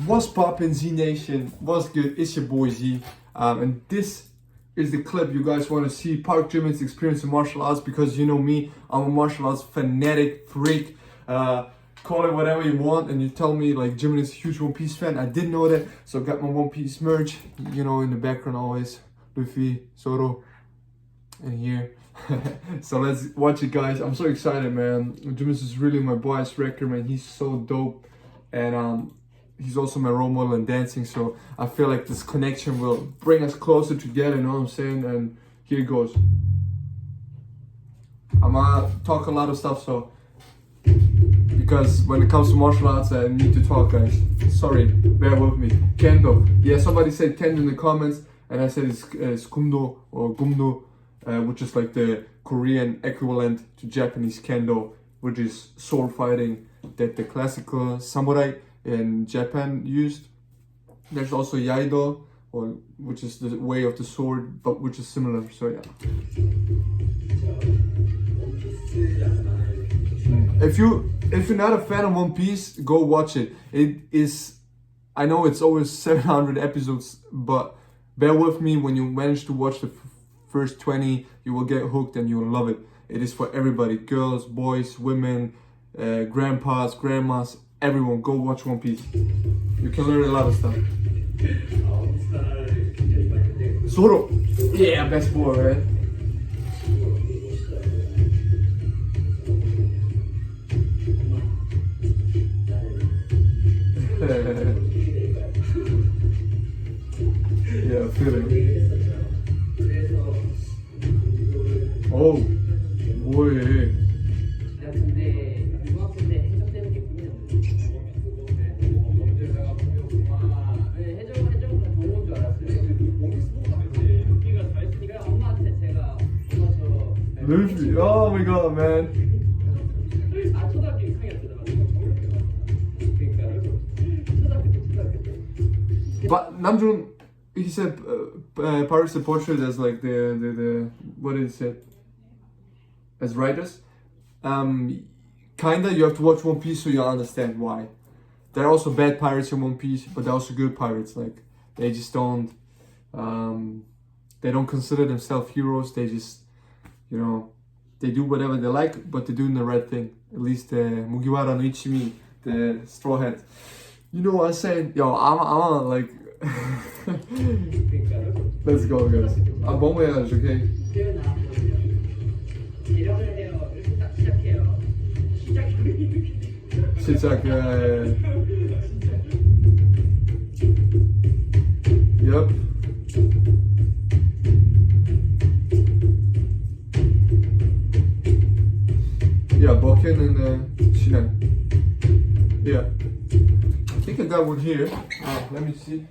What's poppin', Z Nation? What's good? It's your boy Z. And this is the clip you guys want to see. Park Jimin's experience in martial arts, because you know me, I'm a martial arts fanatic, freak. Call it whatever you want, and you tell me like Jimin is a huge One Piece fan. I didn't know that, so I got my One Piece merch. You know, in the background always Luffy, Zoro, and here. So let's watch it, guys. I'm so excited, man. Jimin is really my boy's record, man. He's so dope, and he's also my role model in dancing. So I feel like this connection will bring us closer together. You know what I'm saying? And here it goes. I'm gonna talk a lot of stuff, so because when it comes to martial arts, I need to talk, guys. Sorry, bear with me. Kendo. Yeah, somebody said Kendo in the comments, and I said it's Kumdo or Gumdo, which is like the Korean equivalent to Japanese Kendo, which is sword fighting that the classical samurai in Japan used. There's also Yaido, which is the way of the sword, but which is similar. So yeah. If you're not a fan of One Piece, go watch it. It is, I know it's over 700 episodes, but bear with me. When you manage to watch the first 20, you will get hooked and you will love it. It is for everybody, girls, boys, women, grandpas, grandmas, everyone. Go watch One Piece. You can learn a lot of stuff. Zoro, yeah, best boy, right? Yeah, feeling. Oh, boy. Luffy, oh my god, man. But Namjoon, he said Paris the portrait as like the what did he say? As writers. Kinda, you have to watch One Piece so you understand why. There are also bad pirates in One Piece, but there are also good pirates. Like they just don't they don't consider themselves heroes. They just, you know, they do whatever they like, but they're doing the right thing. At least Mugiwara no Ichimi, the straw hat. You know what I'm saying? Yo, I'm like let's go, guys. One way, okay? 시작. Yep. Yeah, Bokken and Shinan. Yeah. I think I got one here. Let me see.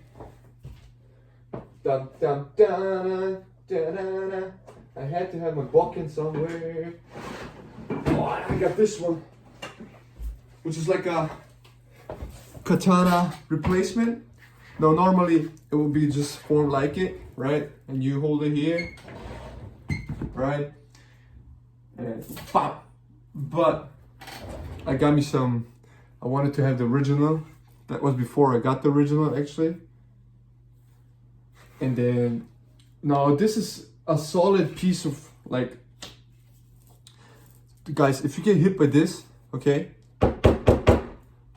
Dun, dun, dun, dun, dun, dun. I had to have my Bokken somewhere. Oh, I got this one, which is like a katana replacement. Now, normally it will be just formed like it, right? And you hold it here, right? And pop. But I got me some. I wanted to have the original. That was before I got the original, actually. And then, now this is a solid piece of, like, guys, if you get hit by this, okay,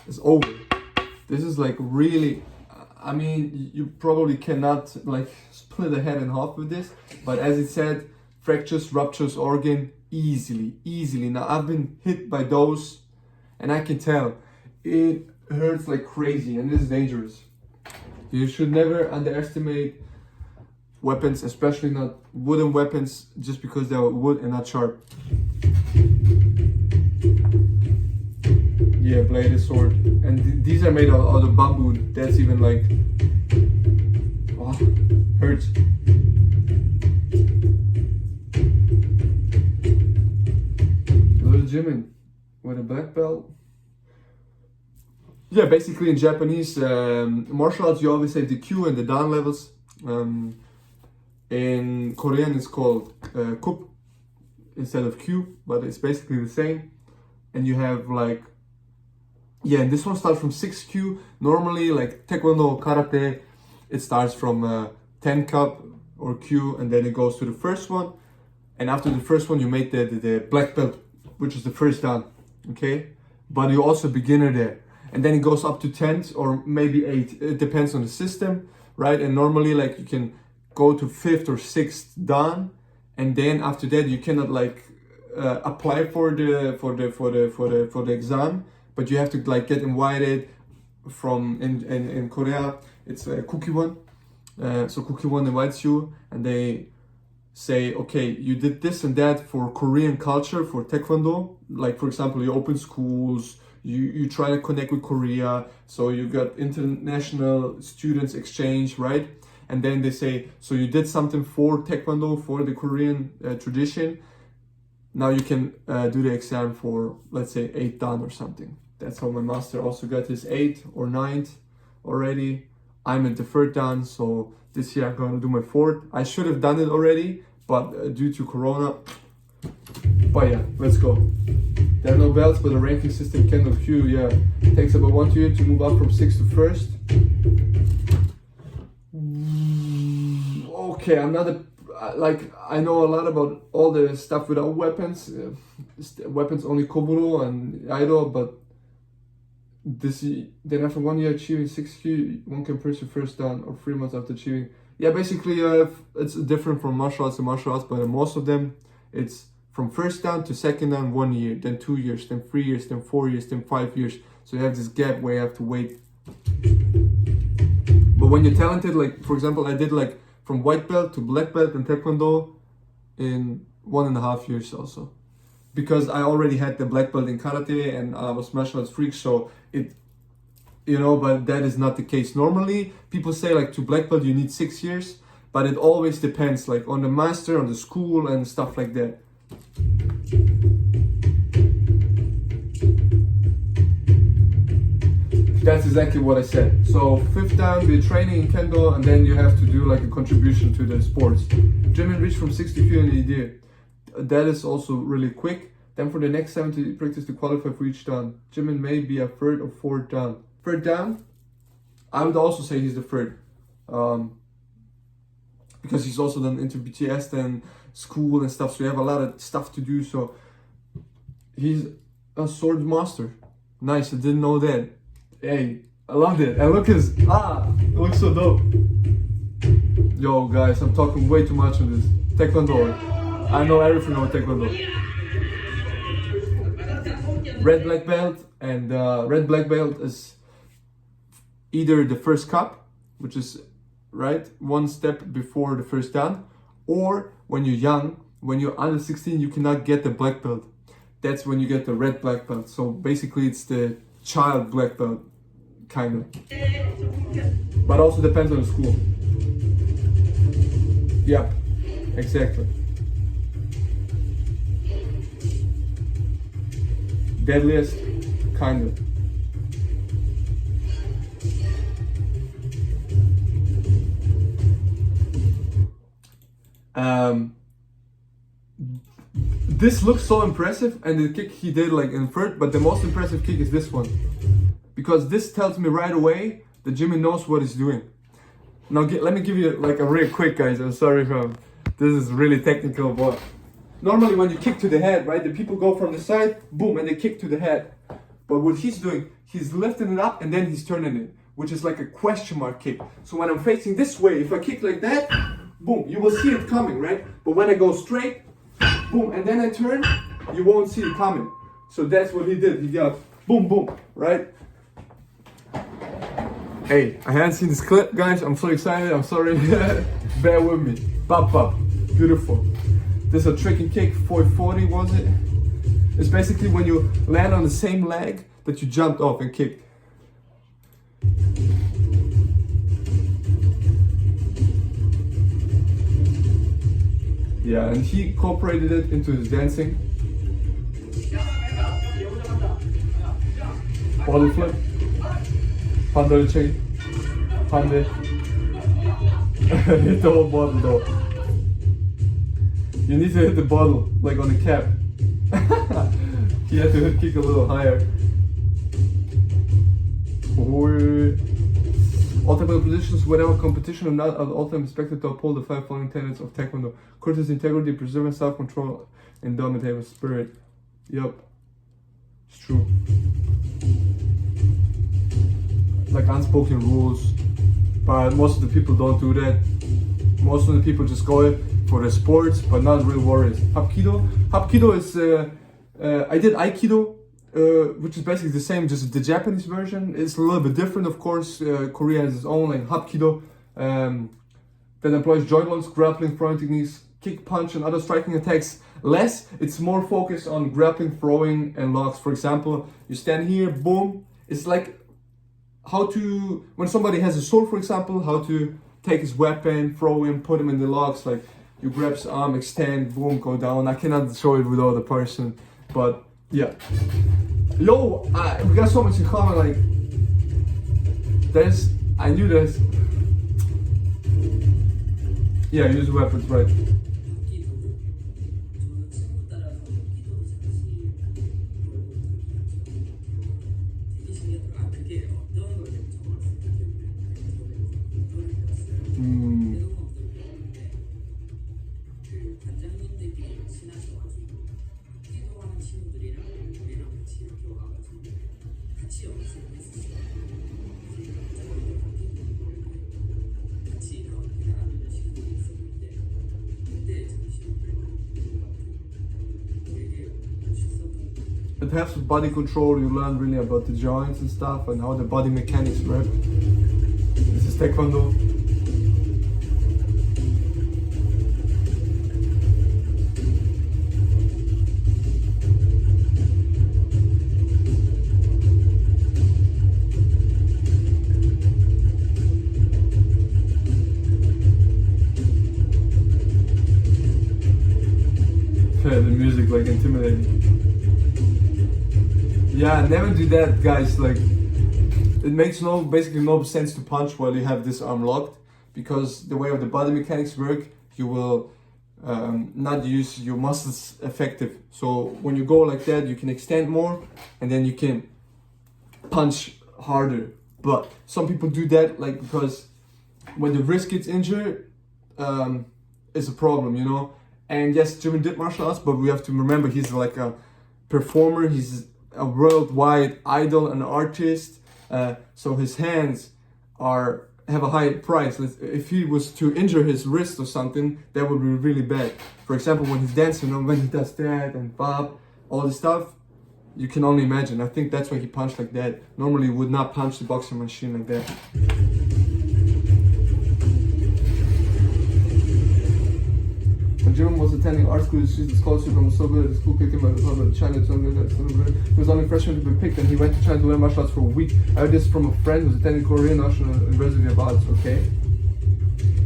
it's over. This is like really, I mean, you probably cannot like split a head in half with this, but as it said, fractures, ruptures organ easily. Now I've been hit by those, and I can tell it hurts like crazy, and this is dangerous. You should never underestimate weapons, especially not wooden weapons, just because they're wood and not sharp. Yeah, bladed sword, and these are made out of bamboo. That's even like, oh, hurts. Little Jimin with a black belt. Yeah, basically in Japanese martial arts, you always say the Q and the Dan levels. In Korean, it's called Kup instead of Q, but it's basically the same. And you have like Yeah, and this one starts from 6Q. Normally, like Taekwondo, Karate, it starts from 10 cup or Q, and then it goes to the first one. And after the first one, you make the black belt, which is the first dan, okay? But you're also a beginner there. And then it goes up to 10th or maybe 8. It depends on the system, right? And normally, like, you can go to 5th or 6th dan, and then after that, you cannot like apply for the exam, but you have to like get invited from in Korea. It's a cookie one. So cookie one invites you, and they say, okay, you did this and that for Korean culture, for Taekwondo. Like, for example, you open schools, you try to connect with Korea, so you got international students exchange, right? And then they say, so you did something for Taekwondo, for the Korean tradition. Now you can do the exam for, let's say, 8th dan or something. That's how my master also got his 8th or 9th already. I'm at the 3rd dan, so this year I'm going to do my 4th. I should have done it already, but due to Corona. But yeah, let's go. There are no belts, but the ranking system cannot queue. Yeah, it takes about 1 year to move up from 6th to 1st. Okay, I'm not a, like, I know a lot about all the stuff without weapons. Weapons only Koburo and Aido, but this, then after 1 year achieving 6Q, one can pursue 1st dan or 3 months after achieving. Yeah, basically it's different from martial arts to martial arts, but in most of them it's from 1st dan to 2nd dan 1 year, then 2 years, then 3 years, then 4 years, then 5 years. So you have this gap where you have to wait. But when you're talented, like for example, I did like from white belt to black belt in Taekwondo in 1.5 years also. Because I already had the black belt in Karate and I was martial arts freak, so it, you know, but that is not the case. Normally, people say like to black belt you need 6 years, but it always depends like on the master, on the school and stuff like that. That's exactly what I said. So 5th dan, we're training in Kendo, and then you have to do like a contribution to the sports. Jimin reached from 60Q in a year. That is also really quick. Then for the next 70 practice to qualify for each dan. Jimin may be a 3rd or 4th dan. 3rd dan, I would also say he's the 3rd. Because he's also done into BTS and school and stuff, so you have a lot of stuff to do. So he's a sword master. Nice, I didn't know that. Hey, I loved it. And look his, it looks so dope. Yo guys, I'm talking way too much on this. Taekwondo. I know everything about Taekwondo. Red black belt, and red black belt is either the 1st cup, which is right 1 step before the 1st dan, or when you're young, when you're under 16, you cannot get the black belt. That's when you get the red black belt. So basically it's the child black belt, kind of. But also depends on the school. Yep, exactly. Deadliest, kind of. This looks so impressive, and the kick he did like in 3rd, but the most impressive kick is this one. Because this tells me right away that Jimin knows what he's doing. Now let me give you like a real quick, guys. I'm sorry if this is really technical, but normally when you kick to the head, right, the people go from the side, boom, and they kick to the head. But what he's doing, he's lifting it up and then he's turning it, which is like a question mark kick. So when I'm facing this way, if I kick like that, boom, you will see it coming, right? But when I go straight, boom, and then I turn, you won't see it coming. So that's what he did. He got boom, boom, right? Hey, I hadn't seen this clip, guys. I'm so excited. I'm sorry. Bear with me. Pop, pop. Beautiful. This is a tricky kick, 440 was it? It's basically when you land on the same leg that you jumped off and kicked. Yeah, and he incorporated it into his dancing. Bottle flip. Panda chain. Panda. Hit the whole bottle though. You need to hit the bottle, like on the cap. You have to kick a little higher. All technical positions, whatever competition or not, are all time expected to uphold the 5 following tenets of Taekwondo: courteous integrity, preserving self-control, and dominating spirit. Yup, it's true. Like unspoken rules, but most of the people don't do that. Most of the people just go for the sports, but not real warriors. Hapkido is, I did Aikido, which is basically the same, just the Japanese version. It's a little bit different, of course. Korea has its own, like Hapkido, that employs joint locks, grappling, throwing techniques, kick, punch, and other striking attacks. Less, it's more focused on grappling, throwing, and locks. For example, you stand here, boom. It's like how to, when somebody has a sword, for example, how to take his weapon, throw him, put him in the locks. Like you grab his arm, extend, boom, go down. I cannot show it without a person, but yeah. Yo, we got so much in common. Like I knew there's. Yeah, use weapons, right? It helps with body control. You learn really about the joints and stuff and how the body mechanics work. This is Taekwondo. Yeah, the music like intimidating. Yeah, never do that, guys. Like, it makes basically no sense to punch while you have this arm locked, because the way of the body mechanics work, you will not use your muscles effective. So when you go like that, you can extend more, and then you can punch harder. But some people do that like because when the wrist gets injured, it's a problem, you know. And yes, Jimin did martial arts, but we have to remember he's like a performer. He's a worldwide idol, an artist. So his hands have a high price. If he was to injure his wrist or something, that would be really bad. For example, when he's dancing, when he does that and bob, all this stuff, you can only imagine. I think that's why he punched like that. Normally, he would not punch the boxing machine like that. When Jimin was attending art school, the scholarship and was so good at the school, picked him at China. He was only freshman to be picked, and he went to China to learn martial arts for a week. I heard this from a friend who's attending Korean National University of Arts. Okay.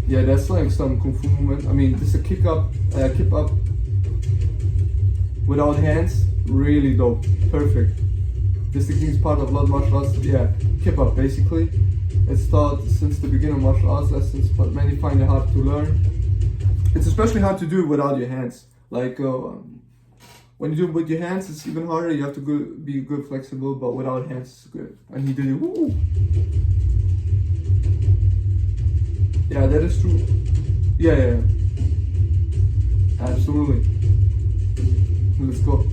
Yeah, that's like some kung fu movement. I mean, this is a kick up without hands. Really dope. Perfect. This technique is part of a lot of martial arts. Yeah, kip up basically. It's taught since the beginning of martial arts lessons, but many find it hard to learn. It's especially hard to do it without your hands. Like when you do it with your hands, it's even harder. You have to be good flexible, but without hands, it's good. And he did it. Woo! Yeah, that is true. Yeah. Absolutely. Let's go.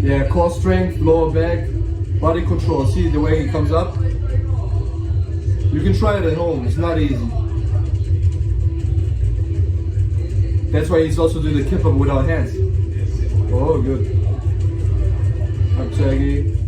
Yeah, core strength, lower back, body control. See the way he comes up? You can try it at home, it's not easy. That's why he's also doing the kip up without hands. Oh, good. Up Chaggy.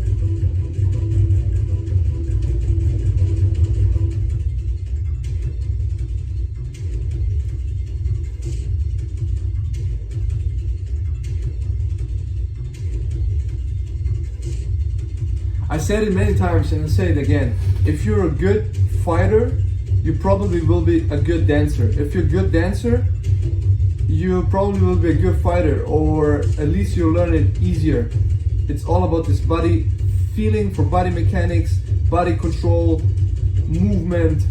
I said it many times and I'll say it again. If you're a good fighter, you probably will be a good dancer. If you're a good dancer, you probably will be a good fighter, or at least you'll learn it easier. It's all about this body feeling for body mechanics, body control, movement,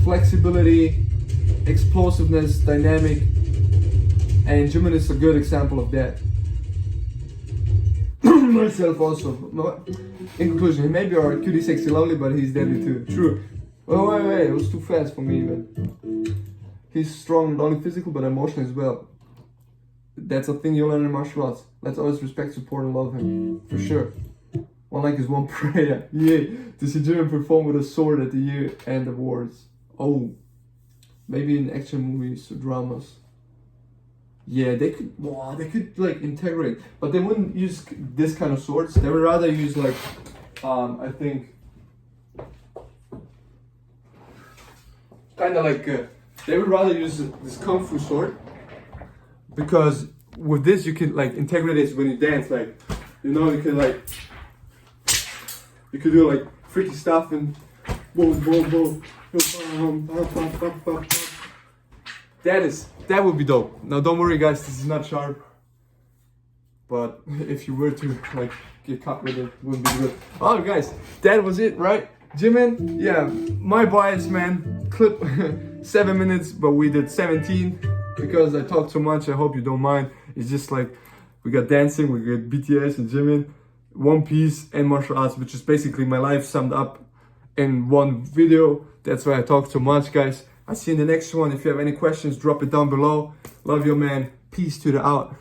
flexibility, explosiveness, dynamic, and Jimin is a good example of that. Myself also. In conclusion, he may be our cutie, sexy, lovely, but he's deadly too. True. Oh, wait, it was too fast for me, man. He's strong, not only physical, but emotional as well. That's a thing you learn in martial arts. Let's always respect, support, and love him. For sure. One like is one prayer. Yeah. To see Jimin perform with a sword at the year-end awards. Oh. Maybe in action movies or dramas. Yeah, they could like integrate, but they wouldn't use this kind of swords. They would rather use like, I think, kind of like, they would rather use this kung fu sword, because with this you can like integrate it when you dance, like, you know, you can like, you could do like freaky stuff and boom, boom, boom, that would be dope. Now don't worry guys, this is not sharp, but if you were to like get caught with it would be good. Alright guys, that was it, right? Jimin, yeah, my bias, man. Clip 7 minutes, but we did 17 because I talked too much. I hope you don't mind. It's just like we got dancing, we got BTS and Jimin, One Piece and martial arts, which is basically my life summed up in one video. That's why I talk too much, guys. I'll see you in the next one. If you have any questions, drop it down below. Love you, man. Peace to the out.